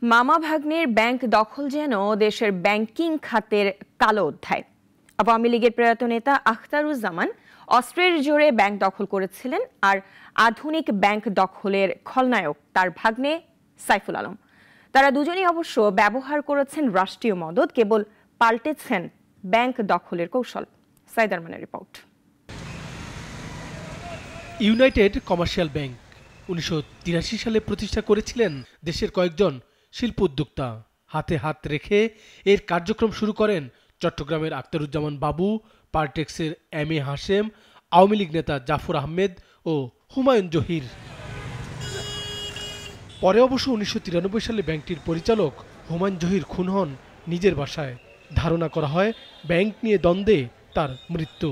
মামা ভাগ্নের ব্যাংক দখল যেন দেশের ব্যাংকিং খাতের কালো অধ্যায়। আওয়ামী লীগের প্রয়াত নেতা আখতারুজ্জামান অস্ত্রের জোরে ব্যাংক দখল করেছিলেন, আর আধুনিক ব্যাংক দখলের খলনায়ক তার ভাগ্নে সাইফুল আলম। তারা দুজনেই অবশ্য ব্যবহার করেছেন রাষ্ট্রীয় মদদ, কেবল পাল্টেছেন ব্যাংক দখলের কৌশল। সাইদ আরমানের রিপোর্ট। ইউনাইটেড কমার্শিয়াল ব্যাংক 1983 সালে প্রতিষ্ঠা করেছিলেন দেশের কয়েকজন শিল্প উদ্যোক্তা। হাতে হাত রেখে এর কার্যক্রম শুরু করেন চট্টগ্রামের আখতারুজ্জামান বাবু, পারটেক্সের এম এ হাশেম, আওয়ামী লীগ নেতা জাফর আহমেদ ও হুমায়ুন জহির। পরে অবশ্য 1993 সালে ব্যাংকটির পরিচালক হুমায়ুন জহির খুন হন নিজের বাসায়। ধারণা করা হয় ব্যাংক নিয়ে দ্বন্দ্বে তার মৃত্যু।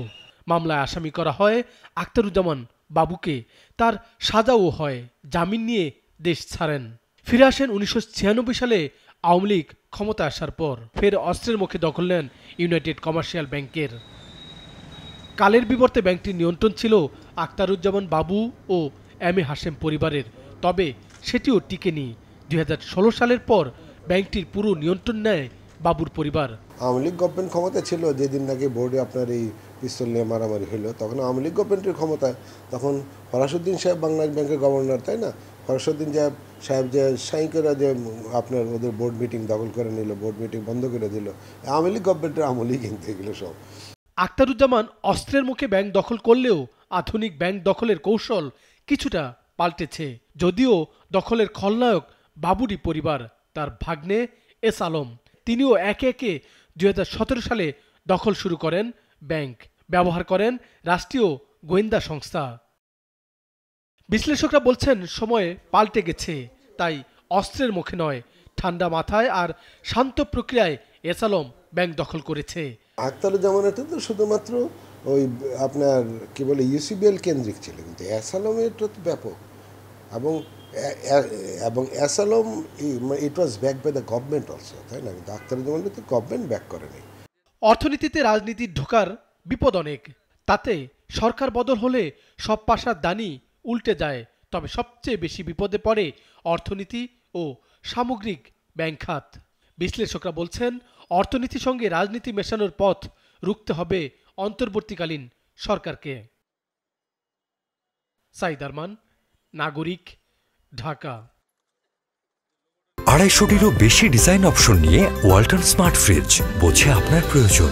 মামলায় আসামি করা হয় আখতারুজ্জামান বাবুকে। তার সাজাও হয়, জামিন নিয়ে দেশ ছাড়েন। ফিরে আসেন 1996 সালে আওয়ামী লীগ ক্ষমতা আসার পর। ফের অস্ত্রের মুখে দখল নেন ইউনাইটেড কমার্শিয়াল ব্যাংকের। কালের বিবর্তে ব্যাংকটির নিয়ন্ত্রণ ছিল আখতারুজ্জামান বাবু ও এম এ হাশেম পরিবারের, তবে সেটিও টিকেনি। 2016 সালের পর ব্যাংকটির পুরো নিয়ন্ত্রণ নেয় বাবুর পরিবার। আওয়ামী লীগ গভর্নমেন্ট ক্ষমতা ছিল, যেদিন নাকি বোর্ডে আপনার এই পিস্তল নিয়ে মারামারি হলো, তখন আওয়ামী লীগ গভর্নমেন্টের ক্ষমতায়। তখন ফরাসউদ্দিন সাহেব বাংলাদেশ ব্যাংকের গভর্নর, তাই না? ফরাসউদ্দিন সাহেব যে সাইন করে যে আপনার ওদের বোর্ড মিটিং দখল করে নিল, বোর্ড মিটিং বন্ধ করে দিল, আওয়ামী লীগ গভর্নমেন্টের আমলেই কিন্তু এগুলো সব। আখতারুজ্জামান অস্ত্রের মুখে ব্যাংক দখল করলেও আধুনিক ব্যাংক দখলের কৌশল কিছুটা পাল্টেছে। যদিও দখলের খলনায়ক বাবুরই পরিবার, তার ভাগ্নে এস আলম। তিনিও একে একে 2017 সালে দখল শুরু করেন ব্যাংক। ব্যবহার করেন রাষ্ট্রীয় গোয়েন্দা সংস্থা। বিশ্লেষকরা বলছেন সময় পাল্টে গেছে, তাই অস্ত্রের মুখে নয়, ঠান্ডা মাথায় আর শান্ত প্রক্রিয়ায় এস আলম ব্যাংক দখল করেছে। আখতারুজ্জামানের তো শুধুমাত্র ওই আপনার কি বলে ইউসিবিএল কেন্দ্রিক ছিল, কিন্তু এস আলমের তো ব্যাপক, এবং S Alam it was back by the government also, তাই না? কিন্তু আখতারুজ্জামানকে তো গভর্নমেন্ট ব্যাক করেনি। অর্থনীতিতে রাজনীতির ঢোকার বিপদ অনেক। তাতে সরকার বদল হলে সব পাশার দানি উল্টে যায়। তবে সবচেয়ে বেশি বিপদে পড়ে অর্থনীতি ও সামগ্রিক ব্যাংক খাত। বিশ্লেষকরা বলছেন অর্থনীতির সঙ্গে রাজনীতি মেশানোর পথ রুখতে হবে অন্তর্বর্তীকালীন সরকারকে। সাইদ আরমান, নাগরিক, ঢাকা। 250-টিরও বেশি ডিজাইন অপশন নিয়ে ওয়ালটন স্মার্ট ফ্রিজ, বোঝে আপনার প্রয়োজন।